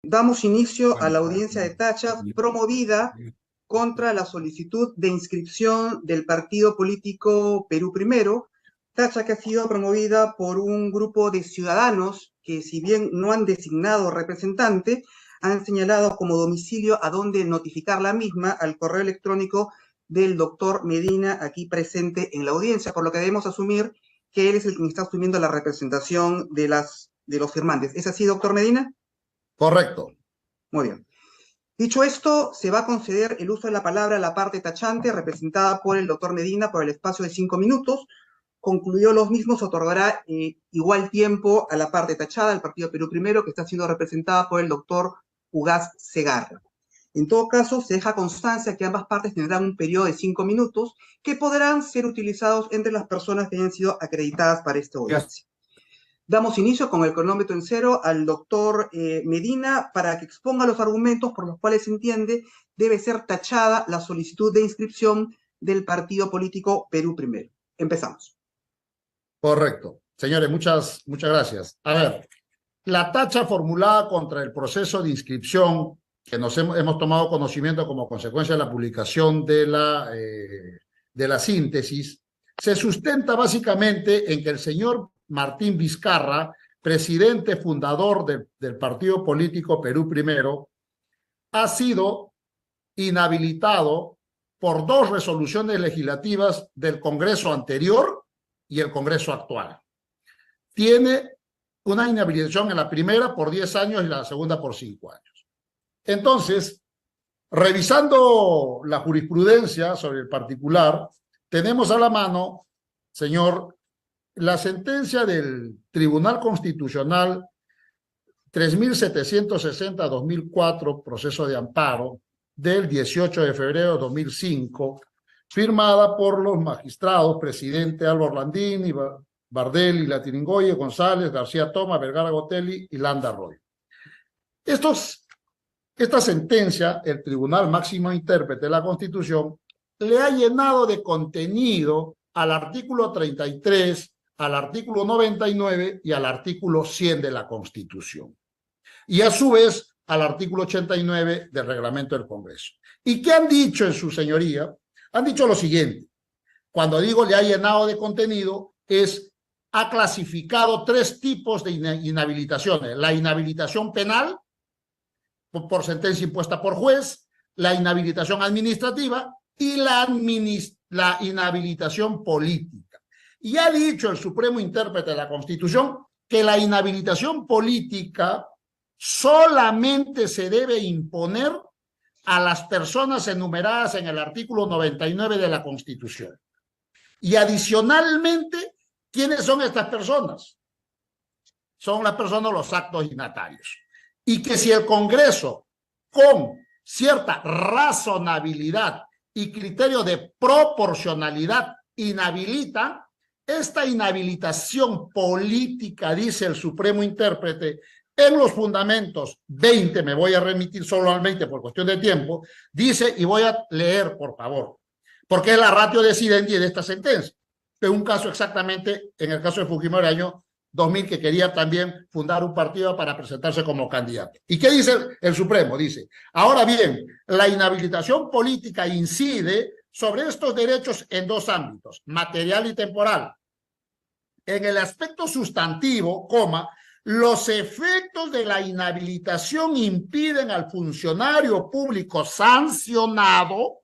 Damos inicio a la audiencia de Tacha promovida contra la solicitud de inscripción del partido político Perú Primero, Tacha que ha sido promovida por un grupo de ciudadanos que, si bien no han designado representante, han señalado como domicilio a donde notificar la misma al correo electrónico del doctor Medina, aquí presente en la audiencia, por lo que debemos asumir que él es el que está asumiendo la representación de los firmantes. ¿Es así, doctor Medina? Correcto. Muy bien. Dicho esto, se va a conceder el uso de la palabra a la parte tachante, representada por el doctor Medina, por el espacio de 5 minutos. Concluido los mismos, se otorgará igual tiempo a la parte tachada, el Partido Perú Primero, que está siendo representada por el doctor Ugaz Segarra. En todo caso, se deja constancia que ambas partes tendrán un periodo de 5 minutos que podrán ser utilizados entre las personas que hayan sido acreditadas para esta audiencia. Damos inicio con el cronómetro en cero al doctor Medina para que exponga los argumentos por los cuales se entiende debe ser tachada la solicitud de inscripción del partido político Perú Primero. Empezamos. Correcto. Señores, muchas gracias. A ver, la tacha formulada contra el proceso de inscripción que hemos tomado conocimiento como consecuencia de la publicación de la síntesis se sustenta básicamente en que el señor Martín Vizcarra, presidente fundador del partido político Perú Primero, ha sido inhabilitado por 2 resoluciones legislativas del Congreso anterior y el Congreso actual. Tiene una inhabilitación en la primera por 10 años y la segunda por 5 años. Entonces, revisando la jurisprudencia sobre el particular, tenemos a la mano, señor, la sentencia del Tribunal Constitucional 3760-2004, proceso de amparo, del 18 de febrero de 2005, firmada por los magistrados presidente Álvaro Landín, Bardelli, Latiningoye, González, García Toma, Vergara Gotelli y Landa Arroyo. Esta sentencia, el Tribunal Máximo Intérprete de la Constitución, le ha llenado de contenido al artículo 33, al artículo 99 y al artículo 100 de la Constitución. Y a su vez al artículo 89 del reglamento del Congreso. ¿Y qué han dicho en su señoría? Han dicho lo siguiente. Cuando digo le ha llenado de contenido, ha clasificado 3 tipos de inhabilitaciones. La inhabilitación penal, por sentencia impuesta por juez, la inhabilitación administrativa y la inhabilitación política. Y ha dicho el Supremo Intérprete de la Constitución que la inhabilitación política solamente se debe imponer a las personas enumeradas en el artículo 99 de la Constitución. Y adicionalmente, ¿quiénes son estas personas? Son las personas, los actos dignatarios. Y que si el Congreso, con cierta razonabilidad y criterio de proporcionalidad, inhabilita, esta inhabilitación política, dice el Supremo Intérprete, en los fundamentos 20, me voy a remitir solo al 20 por cuestión de tiempo, dice, y voy a leer, por favor, porque es la ratio decidendi de esta sentencia. Es un caso exactamente, en el caso de Fujimori, año 2000, que quería también fundar un partido para presentarse como candidato. ¿Y qué dice el Supremo? Dice, ahora bien, la inhabilitación política incide sobre estos derechos en 2 ámbitos, material y temporal. En el aspecto sustantivo, los efectos de la inhabilitación impiden al funcionario público sancionado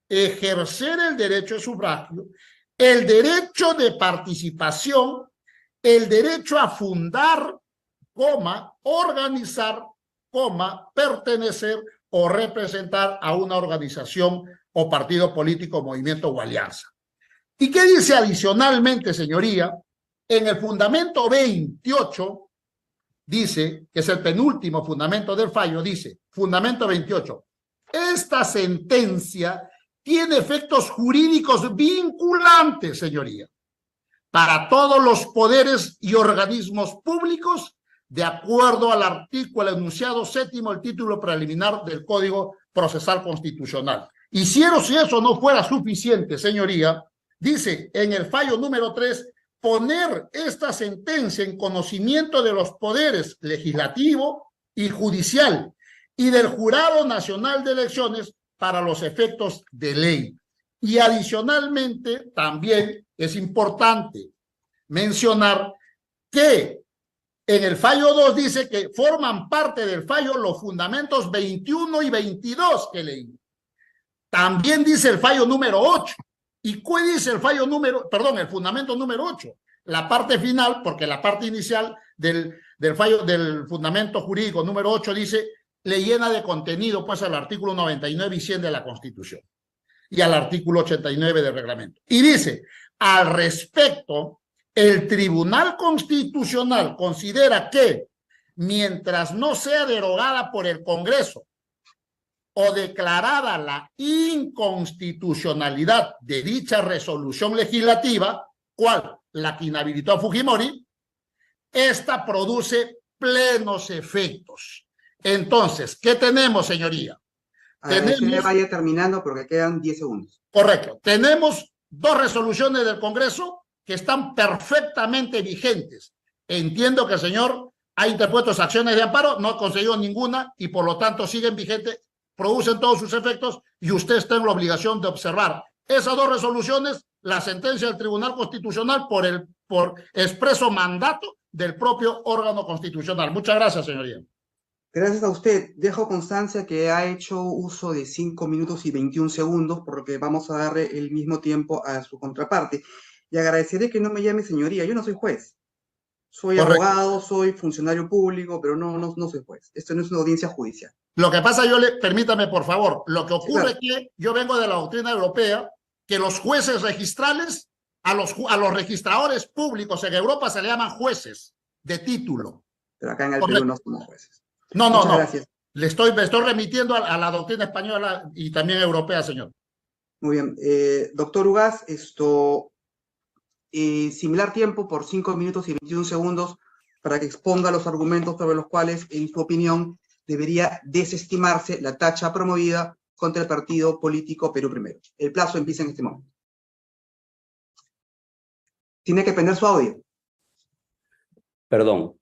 ejercer el derecho de sufragio, el derecho de participación, el derecho a fundar, organizar, pertenecer o representar a una organización o partido político, movimiento o alianza. ¿Y qué dice adicionalmente, señoría? En el fundamento 28, dice, que es el penúltimo fundamento del fallo, dice, fundamento 28, esta sentencia tiene efectos jurídicos vinculantes, señoría, para todos los poderes y organismos públicos, de acuerdo al enunciado 7º, el título preliminar del Código Procesal Constitucional. Y si eso no fuera suficiente, señoría, dice en el fallo número 3, poner esta sentencia en conocimiento de los poderes legislativo, y judicial y del Jurado Nacional de Elecciones para los efectos de ley. Y adicionalmente, también es importante mencionar que en el fallo 2 dice que forman parte del fallo los fundamentos 21 y 22 que leí. También dice el fallo número 8. ¿Y qué dice el fallo el fundamento número 8? La parte final, porque la parte inicial del fallo del fundamento jurídico número 8 dice, le llena de contenido pues al artículo 99 y 100 de la Constitución y al artículo 89 del reglamento. Y dice, al respecto, el Tribunal Constitucional considera que mientras no sea derogada por el Congreso o declarada la inconstitucionalidad de dicha resolución legislativa, ¿cuál? La que inhabilitó a Fujimori, esta produce plenos efectos. Entonces, ¿qué tenemos, señoría? Tenemos... vaya terminando porque quedan 10 segundos. Correcto. Tenemos 2 resoluciones del Congreso que están perfectamente vigentes. Entiendo que el señor ha interpuesto acciones de amparo, no ha conseguido ninguna y por lo tanto siguen vigentes, producen todos sus efectos y usted está en la obligación de observar esas 2 resoluciones, la sentencia del Tribunal Constitucional por expreso mandato del propio órgano constitucional. Muchas gracias, señoría. Gracias a usted. Dejo constancia que ha hecho uso de 5 minutos y 21 segundos, por lo que vamos a darle el mismo tiempo a su contraparte. Y agradeceré que no me llame señoría. Yo no soy juez. Soy abogado, soy funcionario público, pero no soy juez. Esto no es una audiencia judicial. Lo que pasa, permítame por favor, lo que ocurre es que yo vengo de la doctrina europea, que los jueces registrales, a los registradores públicos en Europa se le llaman jueces de título. Pero acá en el Perú no somos jueces. No. Gracias. Me estoy remitiendo a la doctrina española y también europea, señor. Muy bien. Doctor Ugaz, similar tiempo por 5 minutos y 21 segundos para que exponga los argumentos sobre los cuales, en su opinión, debería desestimarse la tacha promovida contra el partido político Perú Primero. El plazo empieza en este momento. Tiene que prender su audio. Perdón.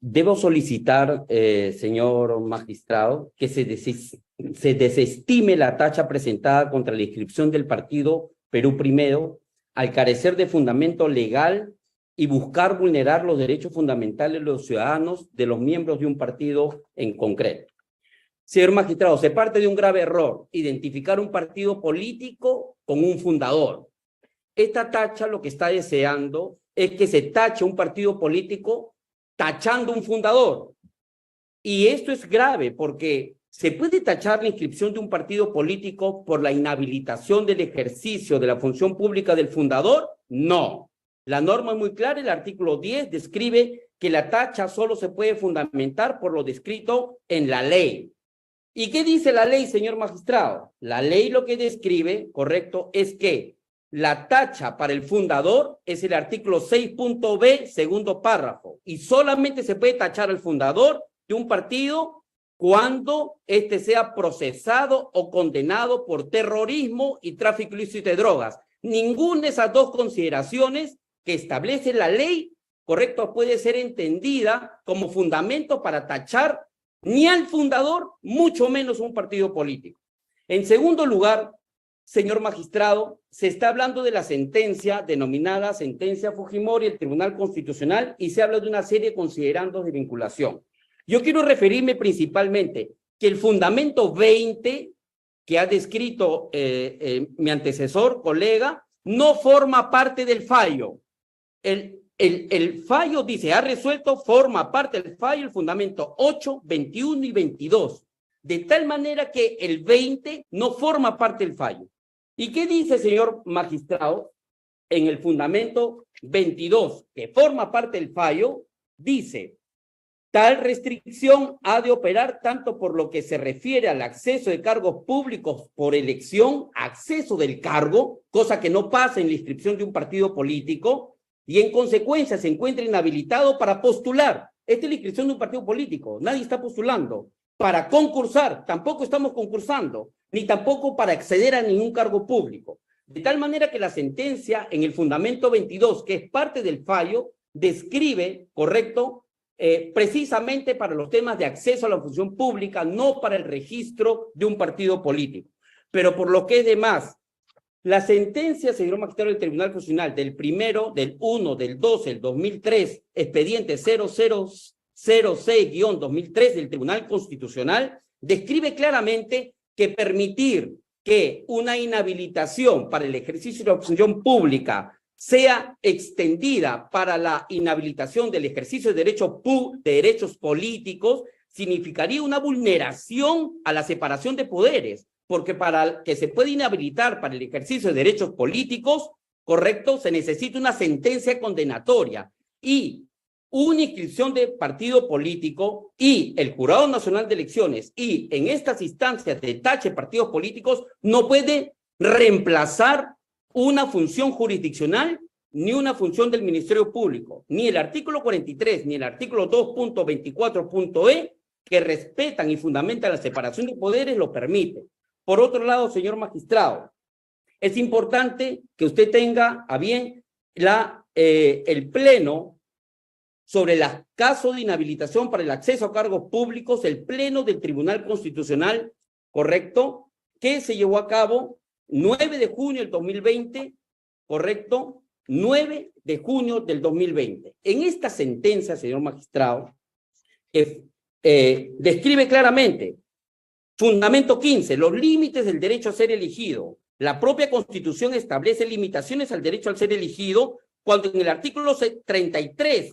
Debo solicitar, señor magistrado, que se desestime la tacha presentada contra la inscripción del partido Perú Primero al carecer de fundamento legal y buscar vulnerar los derechos fundamentales de los ciudadanos, de los miembros de un partido en concreto. Señor magistrado, se parte de un grave error, identificar un partido político con un fundador. Esta tacha lo que está deseando es que se tache un partido político tachando un fundador. Y esto es grave porque ¿se puede tachar la inscripción de un partido político por la inhabilitación del ejercicio de la función pública del fundador? No. La norma es muy clara, el artículo 10 describe que la tacha solo se puede fundamentar por lo descrito en la ley. ¿Y qué dice la ley, señor magistrado? La ley lo que describe, correcto, es que la tacha para el fundador es el artículo 6.b, segundo párrafo, y solamente se puede tachar al fundador de un partido cuando éste sea procesado o condenado por terrorismo y tráfico ilícito de drogas. Ninguna de esas 2 consideraciones que establece la ley, correcto, puede ser entendida como fundamento para tachar ni al fundador, mucho menos un partido político. En segundo lugar, señor magistrado, se está hablando de la sentencia denominada sentencia Fujimori, el Tribunal Constitucional, y se habla de una serie de considerandos de vinculación. Yo quiero referirme principalmente que el fundamento 20 que ha descrito mi antecesor, colega, no forma parte del fallo. El fallo dice, ha resuelto, forma parte del fallo el fundamento 8, 21 y 22, de tal manera que el 20 no forma parte del fallo. ¿Y qué dice, señor magistrado? En el fundamento 22, que forma parte del fallo, dice, tal restricción ha de operar tanto por lo que se refiere al acceso de cargos públicos por elección, acceso del cargo, cosa que no pasa en la inscripción de un partido político, y en consecuencia se encuentra inhabilitado para postular. Esta es la inscripción de un partido político, nadie está postulando. Para concursar, tampoco estamos concursando, ni tampoco para acceder a ningún cargo público. De tal manera que la sentencia en el fundamento 22, que es parte del fallo, describe, correcto, precisamente para los temas de acceso a la función pública, no para el registro de un partido político. Pero por lo que es de más, la sentencia, señor magistrado del Tribunal Constitucional, del 1, del 1, del 12, del 2003, expediente 0006-2003 del Tribunal Constitucional, describe claramente que permitir que una inhabilitación para el ejercicio de la función pública sea extendida para la inhabilitación del ejercicio de derechos políticos significaría una vulneración a la separación de poderes, porque para que se pueda inhabilitar para el ejercicio de derechos políticos, correcto, se necesita una sentencia condenatoria y una inscripción de partido político y el Jurado Nacional de Elecciones y en estas instancias de tache de partidos políticos no puede reemplazar una función jurisdiccional ni una función del Ministerio Público, ni el artículo 43, ni el artículo 2.24.e, que respetan y fundamentan la separación de poderes, lo permite. Por otro lado, señor magistrado, es importante que usted tenga a bien el pleno sobre el caso de inhabilitación para el acceso a cargos públicos, el pleno del Tribunal Constitucional, correcto, que se llevó a cabo 9 de junio del 2020, correcto, 9 de junio del 2020. En esta sentencia, señor magistrado, describe claramente, fundamento 15, los límites del derecho a ser elegido. La propia Constitución establece limitaciones al derecho al ser elegido cuando en el artículo 33,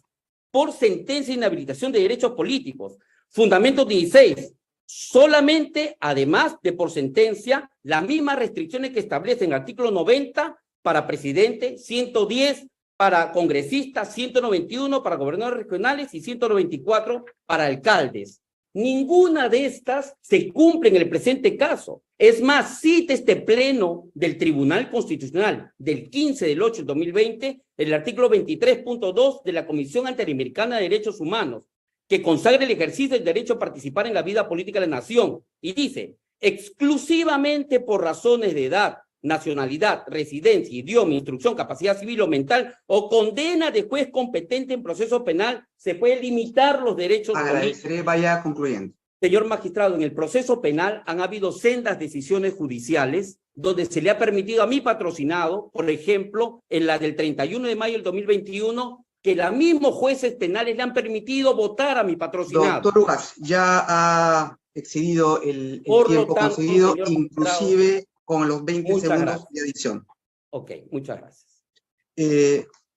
por sentencia de inhabilitación de derechos políticos. Fundamento 16, solamente, además de por sentencia, las mismas restricciones que establecen el artículo 90 para presidente, 110 para congresistas, 191 para gobernadores regionales y 194 para alcaldes. Ninguna de estas se cumple en el presente caso. Es más, cita este pleno del Tribunal Constitucional del 15 del 8 del 2020, el artículo 23.2 de la Comisión Interamericana de Derechos Humanos, que consagra el ejercicio del derecho a participar en la vida política de la nación, y dice, exclusivamente por razones de edad, nacionalidad, residencia, idioma, instrucción, capacidad civil o mental o condena de juez competente en proceso penal, se pueden limitar los derechos políticos. Agradeceré, vaya concluyendo. Señor magistrado, en el proceso penal han habido sendas decisiones judiciales donde se le ha permitido a mi patrocinado, por ejemplo, en la del 31 de mayo del 2021, que los mismos jueces penales le han permitido votar a mi patrocinado. Doctor Ugaz, ya ha excedido el tiempo concedido, inclusive con los 20 segundos de adición. Ok, muchas gracias.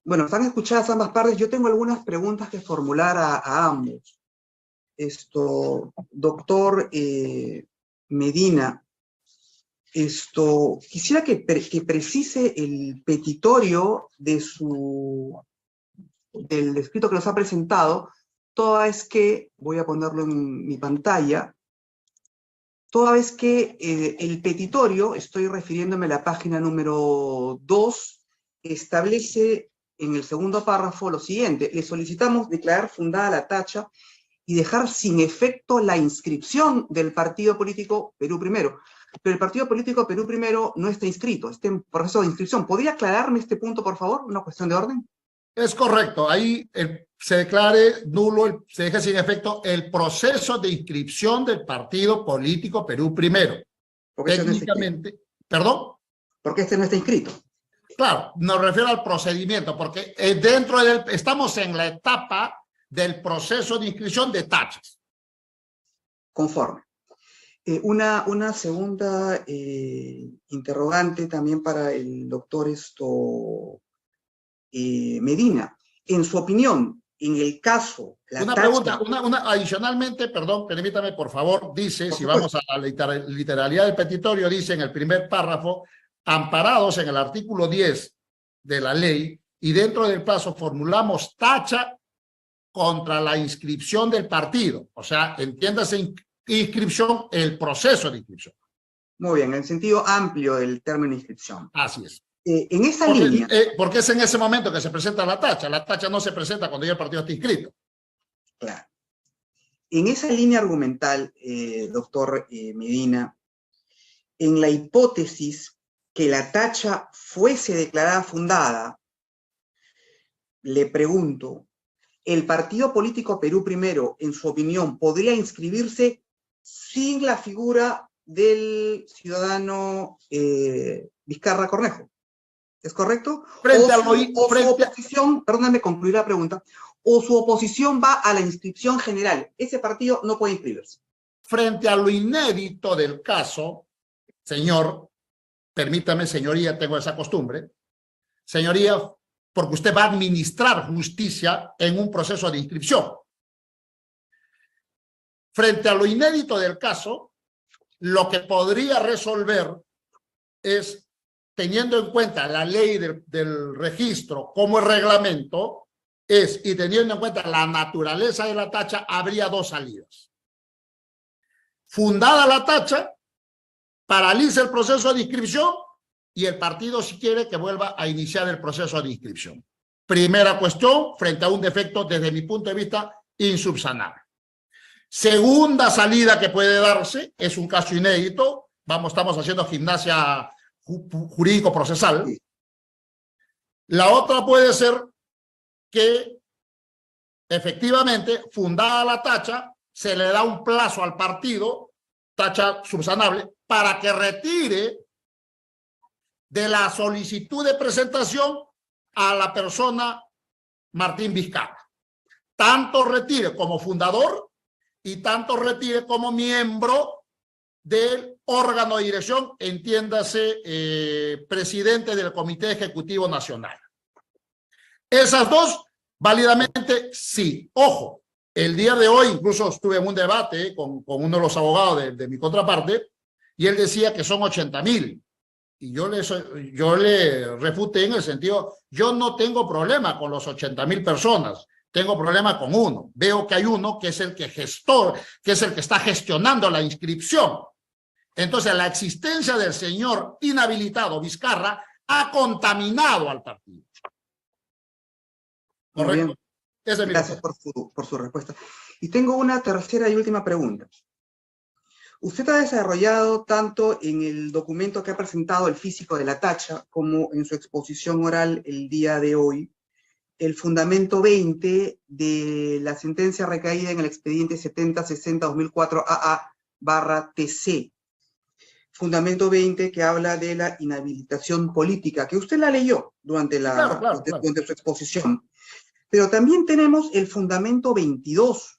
Bueno, están escuchadas ambas partes. Yo tengo algunas preguntas que formular a ambos. Doctor Medina, quisiera que precise el petitorio del escrito que nos ha presentado, toda vez que, voy a ponerlo en mi pantalla, toda vez que el petitorio, estoy refiriéndome a la página número 2, establece en el segundo párrafo lo siguiente: le solicitamos declarar fundada la tacha y dejar sin efecto la inscripción del partido político Perú Primero. Pero el partido político Perú Primero no está inscrito, está en proceso de inscripción. ¿Podría aclararme este punto, por favor? Una cuestión de orden. Es correcto, ahí se declare nulo, se deja sin efecto el proceso de inscripción del partido político Perú Primero. Porque técnicamente, no ¿perdón? Porque este no está inscrito. Claro, nos refiero al procedimiento, porque estamos en la etapa del proceso de inscripción de tachas. Conforme. Una segunda interrogante también para el doctor Medina. En su opinión, en el caso... Una pregunta, adicionalmente, perdón, permítame por favor, dice, si vamos a la literalidad del petitorio, dice en el primer párrafo, amparados en el artículo 10 de la ley y dentro del plazo formulamos tacha contra la inscripción del partido. O sea, entiéndase inscripción, el proceso de inscripción. Muy bien, en el sentido amplio del término inscripción. Así es. En esa línea... porque es en ese momento que se presenta la tacha. La tacha no se presenta cuando ya el partido está inscrito. Claro. En esa línea argumental, doctor Medina, en la hipótesis que la tacha fuese declarada fundada, le pregunto, ¿el partido político Perú Primero, en su opinión, podría inscribirse sin la figura del ciudadano Vizcarra Cornejo? ¿Es correcto? Frente a su oposición, perdóname concluir la pregunta, o su oposición va a la inscripción general. Ese partido no puede inscribirse. Frente a lo inédito del caso, señor, permítame, señoría, tengo esa costumbre, señoría, porque usted va a administrar justicia en un proceso de inscripción. Frente a lo inédito del caso, lo que podría resolver es, teniendo en cuenta la ley del registro como el reglamento, y teniendo en cuenta la naturaleza de la tacha, habría dos salidas. Fundada la tacha, paraliza el proceso de inscripción y el partido, si quiere, que vuelva a iniciar el proceso de inscripción. Primera cuestión, frente a un defecto, desde mi punto de vista, insubsanable. Segunda salida que puede darse, es un caso inédito, estamos haciendo gimnasia jurídico-procesal. La otra puede ser que, efectivamente, fundada la tacha, se le da un plazo al partido, tacha subsanable, para que retire de la solicitud de presentación a la persona Martín Vizcarra. Tanto retire como fundador y tanto retire como miembro del órgano de dirección, entiéndase, presidente del Comité Ejecutivo Nacional. Esas dos, válidamente, sí. Ojo, el día de hoy incluso estuve en un debate con uno de los abogados de mi contraparte y él decía que son 80,000. Y yo le refuté en el sentido, yo no tengo problema con los 80,000 personas, tengo problema con uno. Veo que hay uno que es el que es el que está gestionando la inscripción. Entonces, la existencia del señor inhabilitado Vizcarra ha contaminado al partido. ¿Correcto? Gracias por su respuesta. Y tengo una tercera y última pregunta. Usted ha desarrollado tanto en el documento que ha presentado el físico de la tacha como en su exposición oral el día de hoy, el fundamento 20 de la sentencia recaída en el expediente 7060-2004 AA/TC. Fundamento 20 que habla de la inhabilitación política, que usted la leyó durante su exposición. Pero también tenemos el fundamento 22,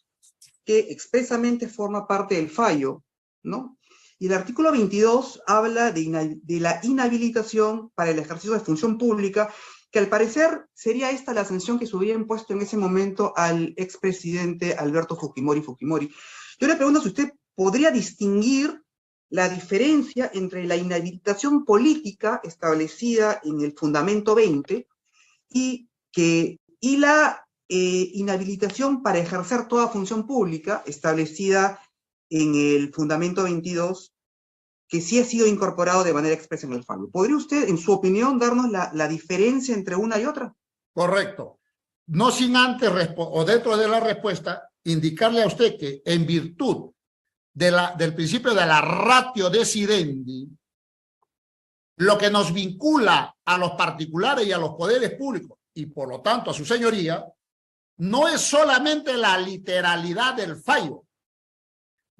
que expresamente forma parte del fallo, ¿no? Y el artículo 22 habla de la inhabilitación para el ejercicio de función pública, que al parecer sería esta la sanción que se hubiera impuesto en ese momento al expresidente Alberto Fujimori. Yo le pregunto si usted podría distinguir la diferencia entre la inhabilitación política establecida en el fundamento 20 y la inhabilitación para ejercer toda función pública establecida en el fundamento 22, que sí ha sido incorporado de manera expresa en el fallo. ¿Podría usted, en su opinión, darnos la diferencia entre una y otra? Correcto. No sin antes, o dentro de la respuesta, indicarle a usted que en virtud del principio de la ratio decidendi, lo que nos vincula a los particulares y a los poderes públicos, y por lo tanto a su señoría, no es solamente la literalidad del fallo.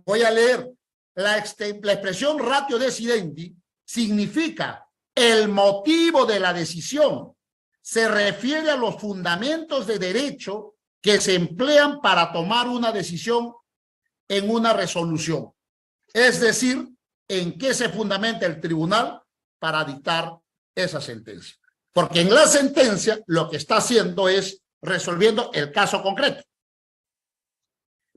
Voy a leer. La expresión ratio decidendi significa el motivo de la decisión. Se refiere a los fundamentos de derecho que se emplean para tomar una decisión en una resolución. Es decir, en qué se fundamenta el tribunal para dictar esa sentencia. Porque en la sentencia lo que está haciendo es resolviendo el caso concreto.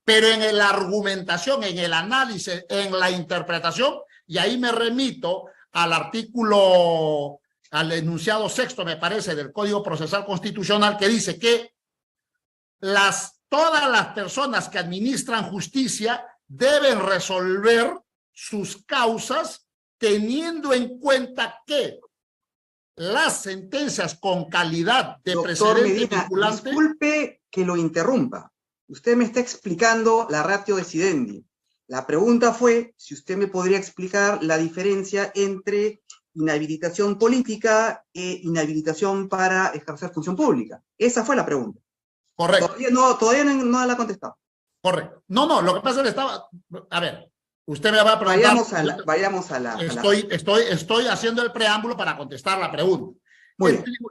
Pero en la argumentación, en el análisis, en la interpretación, y ahí me remito al artículo, al enunciado sexto, me parece, del Código Procesal Constitucional, que dice que todas las personas que administran justicia deben resolver sus causas teniendo en cuenta que las sentencias con calidad de precedente vinculante... Disculpe que lo interrumpa. Usted me está explicando la ratio decidendi. La pregunta fue si usted me podría explicar la diferencia entre inhabilitación política e inhabilitación para ejercer función pública. Esa fue la pregunta. Correcto. Todavía no la ha contestado. Correcto. No, lo que pasa es que estaba... A ver, usted me va a preguntar... Vayamos a la... Estoy haciendo el preámbulo para contestar la pregunta.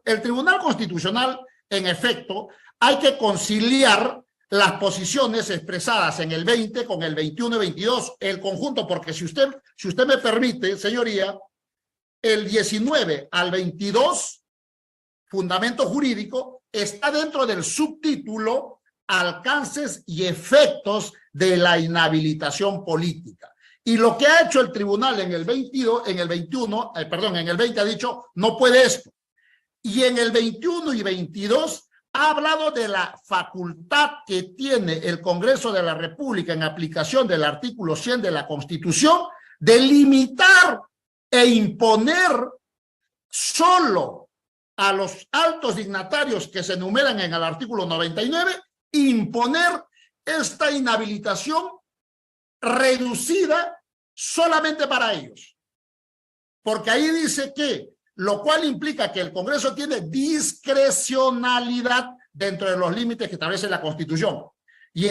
El Tribunal Constitucional, en efecto, hay que conciliar las posiciones expresadas en el 20 con el 21 y 22, el conjunto, porque si usted me permite, señoría, el 19 al 22, fundamento jurídico, está dentro del subtítulo alcances y efectos de la inhabilitación política. Y lo que ha hecho el tribunal en el 20 ha dicho, no puede esto. Y en el 21 y 22 ha hablado de la facultad que tiene el Congreso de la República en aplicación del artículo 100 de la Constitución de limitar e imponer solo a los altos dignatarios que se enumeran en el artículo 99, imponer esta inhabilitación reducida solamente para ellos. Porque ahí dice que, lo cual implica que el Congreso tiene discrecionalidad dentro de los límites que establece la Constitución. Y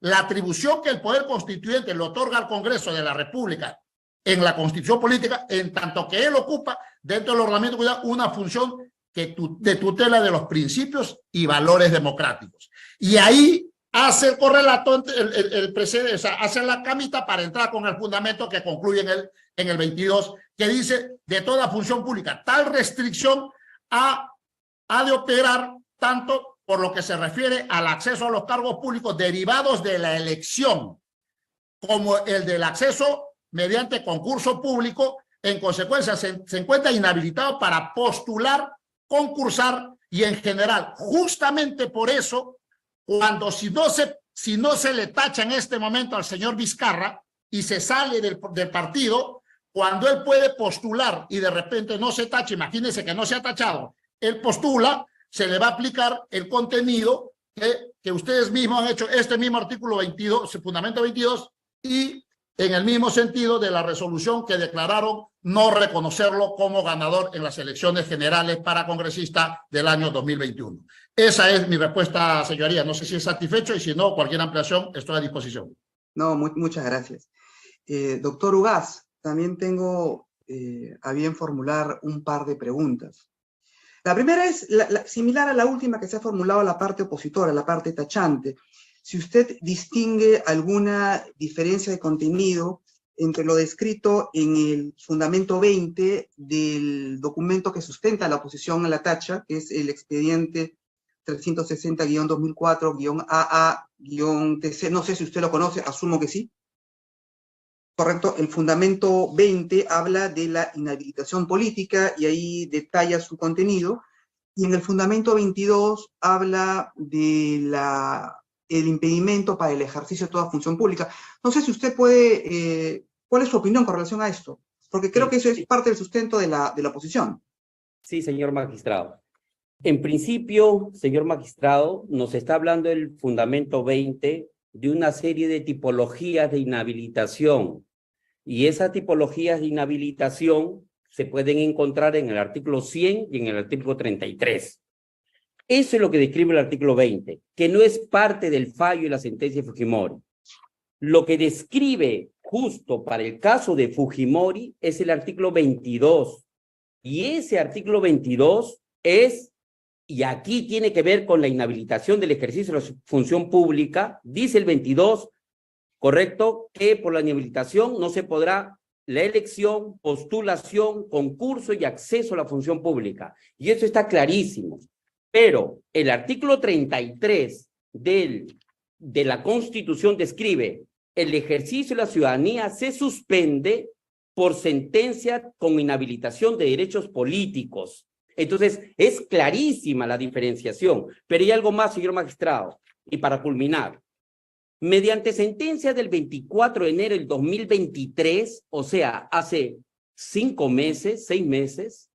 la atribución que el Poder Constituyente le otorga al Congreso de la República en la Constitución política, en tanto que él ocupa dentro del ordenamiento una función de tutela de los principios y valores democráticos. Y ahí hace el correlato, o sea, hace la camita para entrar con el fundamento que concluye en el 22, que dice, de toda función pública, tal restricción ha de operar tanto por lo que se refiere al acceso a los cargos públicos derivados de la elección, como el del acceso mediante concurso público. En consecuencia, se encuentra inhabilitado para postular, concursar y en general. Justamente por eso, si no se le tacha en este momento al señor Vizcarra y se sale del partido, cuando él puede postular y de repente no se tacha, imagínense que no se ha tachado, él postula, se le va a aplicar el contenido que ustedes mismos han hecho, este mismo artículo 22, fundamento 22, y en el mismo sentido de la resolución que declararon no reconocerlo como ganador en las elecciones generales para congresista del año 2021. Esa es mi respuesta, señoría. No sé si es satisfecho y si no, cualquier ampliación estoy a disposición. No, muchas gracias. Doctor Ugaz, también tengo a bien formular un par de preguntas. La primera es similar a la última que se ha formulado a la parte opositora, la parte tachante. Si usted distingue alguna diferencia de contenido entre lo descrito en el fundamento 20 del documento que sustenta la oposición a la tacha, que es el expediente 360-2004-AA-TC, no sé si usted lo conoce, asumo que sí. Correcto, el fundamento 20 habla de la inhabilitación política y ahí detalla su contenido, y en el fundamento 22 habla de el impedimento para el ejercicio de toda función pública. No sé si usted puede, ¿cuál es su opinión con relación a esto? Porque creo que eso es parte del sustento de la oposición. Sí, señor magistrado. En principio, señor magistrado, nos está hablando el fundamento 20 de una serie de tipologías de inhabilitación. Y esas tipologías de inhabilitación se pueden encontrar en el artículo 100 y en el artículo 33. Eso es lo que describe el artículo 20, que no es parte del fallo y la sentencia de Fujimori. Lo que describe justo para el caso de Fujimori es el artículo 22. Y ese artículo 22 es, y aquí tiene que ver con la inhabilitación del ejercicio de la función pública, dice el 22, correcto, que por la inhabilitación no se podrá la elección, postulación, concurso y acceso a la función pública. Y eso está clarísimo. Pero el artículo 33 de la Constitución describe el ejercicio de la ciudadanía se suspende por sentencia con inhabilitación de derechos políticos. Entonces, es clarísima la diferenciación. Pero hay algo más, señor magistrado, y para culminar. Mediante sentencia del 24 de enero del 2023, o sea, hace 5 meses, 6 meses,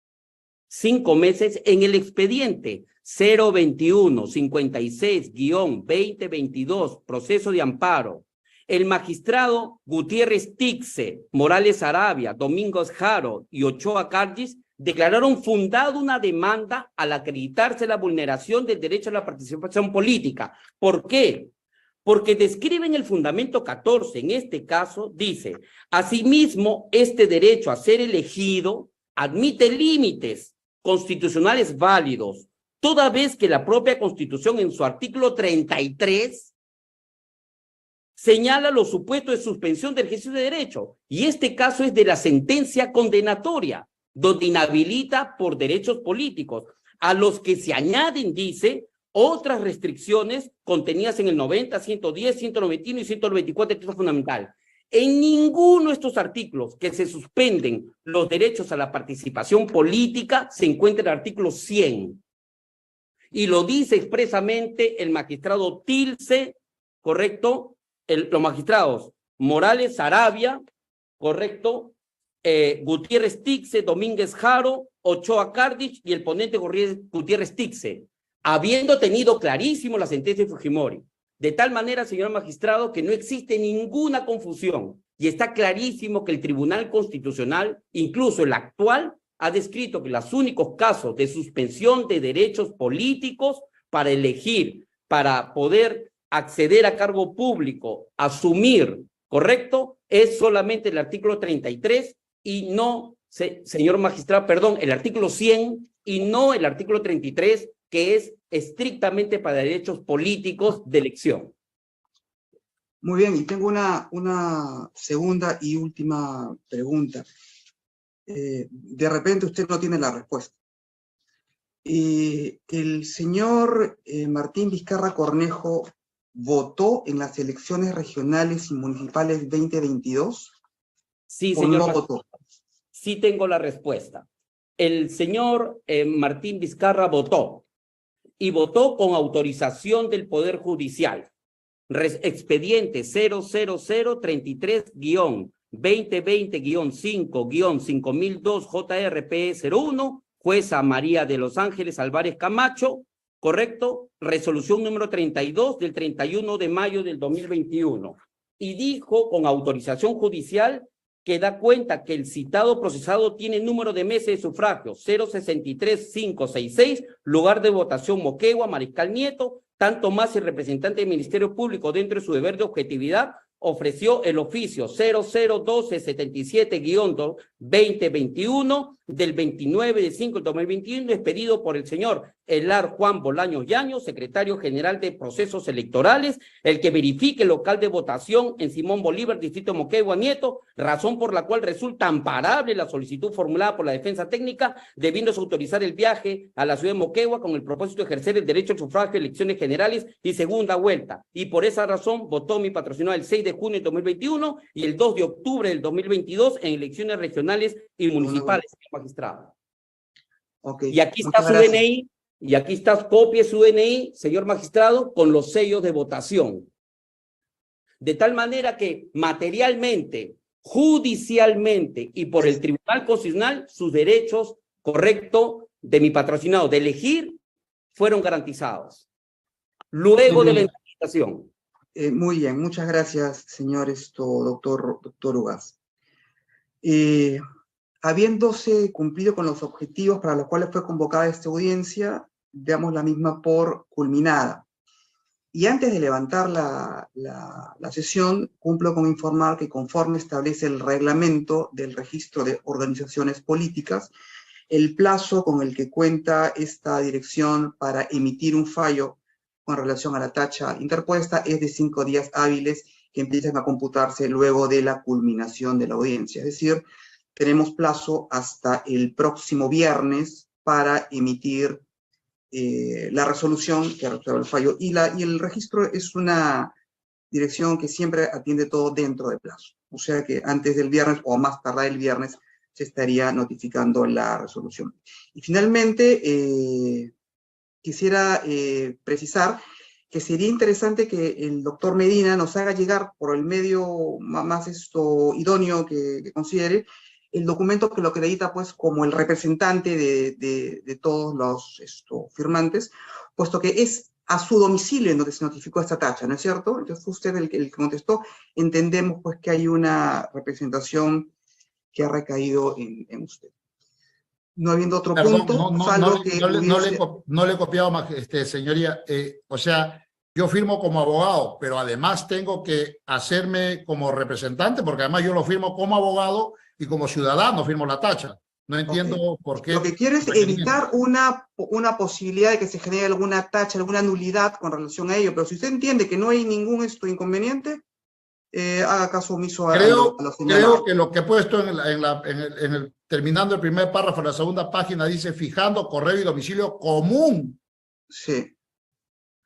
5 meses, en el expediente 021-56-2022, proceso de amparo, el magistrado Gutiérrez Tixe, Morales Arabia, Domingos Jaro y Ochoa Cargis declararon fundada una demanda al acreditarse la vulneración del derecho a la participación política. ¿Por qué? Porque describen el fundamento 14, en este caso, dice, asimismo, este derecho a ser elegido admite límites constitucionales válidos, toda vez que la propia Constitución en su artículo 33 señala los supuestos de suspensión del ejercicio de derecho, y este caso es de la sentencia condenatoria, donde inhabilita por derechos políticos, a los que se añaden, dice, otras restricciones contenidas en el 90, 110, 191 y 194 del texto fundamental. En ninguno de estos artículos que se suspenden los derechos a la participación política se encuentra el artículo 100. Y lo dice expresamente el magistrado Tilce, ¿correcto? Los magistrados Morales Sarabia, ¿correcto? Gutiérrez Tixe, Domínguez Jaro, Ochoa Cardich y el ponente Gutiérrez Tixe, habiendo tenido clarísimo la sentencia de Fujimori. De tal manera, señor magistrado, que no existe ninguna confusión y está clarísimo que el Tribunal Constitucional, incluso el actual, ha descrito que los únicos casos de suspensión de derechos políticos para elegir, para poder acceder a cargo público, asumir, ¿correcto? Es solamente el artículo 33 y no, señor magistrado, perdón, el artículo 100 y no el artículo 33, que es estrictamente para derechos políticos de elección. Muy bien, y tengo una segunda y última pregunta. De repente usted no tiene la respuesta. ¿El señor Martín Vizcarra Cornejo votó en las elecciones regionales y municipales 2022? Sí, ¿O señor no magistrado, votó? sí tengo la respuesta. El señor Martín Vizcarra votó, y votó con autorización del Poder Judicial. Expediente 000-33-2020-5-5002 JRP01, jueza María de los Ángeles Álvarez Camacho, ¿correcto? Resolución número 32 del 31 de mayo del 2021. Y dijo con autorización judicial que da cuenta que el citado procesado tiene número de meses de sufragio 063566, lugar de votación Moquegua, Mariscal Nieto, tanto más el representante del Ministerio Público, dentro de su deber de objetividad, ofreció el oficio 001277-2021 del 29 de 5 del 2021, expedido por el señor Elar Juan Bolaños Yaño, secretario general de Procesos Electorales, el que verifique el local de votación en Simón Bolívar, distrito Moquegua Nieto, razón por la cual resulta amparable la solicitud formulada por la defensa técnica, debiéndose autorizar el viaje a la ciudad de Moquegua con el propósito de ejercer el derecho al sufragio de elecciones generales y segunda vuelta. Y por esa razón votó mi patrocinado el 6 de junio del 2021 y el 2 de octubre del 2022 en elecciones regionales y municipales, señor magistrado. Okay, y aquí está su DNI, y aquí está copia de su DNI, señor magistrado, con los sellos de votación. De tal manera que materialmente, judicialmente y por el Tribunal Constitucional, sus derechos, correcto, de mi patrocinado de elegir, fueron garantizados. Luego de la interpretación. Muy bien, muchas gracias, señor doctor Ugaz. Habiéndose cumplido con los objetivos para los cuales fue convocada esta audiencia, damos la misma por culminada. Y antes de levantar la sesión, cumplo con informar que conforme establece el reglamento del registro de organizaciones políticas, el plazo con el que cuenta esta dirección para emitir un fallo con relación a la tacha interpuesta es de 5 días hábiles que empiezan a computarse luego de la culminación de la audiencia. Es decir, tenemos plazo hasta el próximo viernes para emitir la resolución que resuelve el fallo. Y el registro es una dirección que siempre atiende todo dentro de plazo. O sea que antes del viernes o más tardar el viernes se estaría notificando la resolución. Y finalmente, quisiera precisar que sería interesante que el doctor Medina nos haga llegar por el medio más idóneo que considere el documento que lo acredita pues como el representante de todos los firmantes, puesto que es a su domicilio en donde se notificó esta tacha, ¿no es cierto? Entonces fue usted el que contestó. Entendemos pues que hay una representación que ha recaído en usted. No habiendo otro Perdón, punto, salvo que hubiese... no le he copiado, señoría. O sea, yo firmo como abogado, pero además tengo que hacerme como representante, porque además yo lo firmo como abogado y como ciudadano firmo la tacha. No entiendo por qué. Lo que quiero es evitar una posibilidad de que se genere alguna tacha, alguna nulidad con relación a ello, pero si usted entiende que no hay ningún inconveniente, haga caso omiso a lo señalado. Creo que lo que he puesto terminando el primer párrafo de la segunda página dice fijando correo y domicilio común. Sí.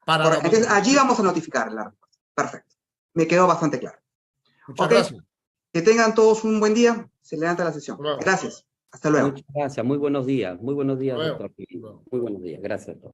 Para Entonces, allí vamos a notificar la respuesta. Perfecto. Me quedó bastante claro. Muchas gracias. Que tengan todos un buen día. Se levanta la sesión. Gracias. Hasta luego. Muchas gracias. Muy buenos días. Muy buenos días, doctor. Luego. Muy buenos días. Gracias, doctor.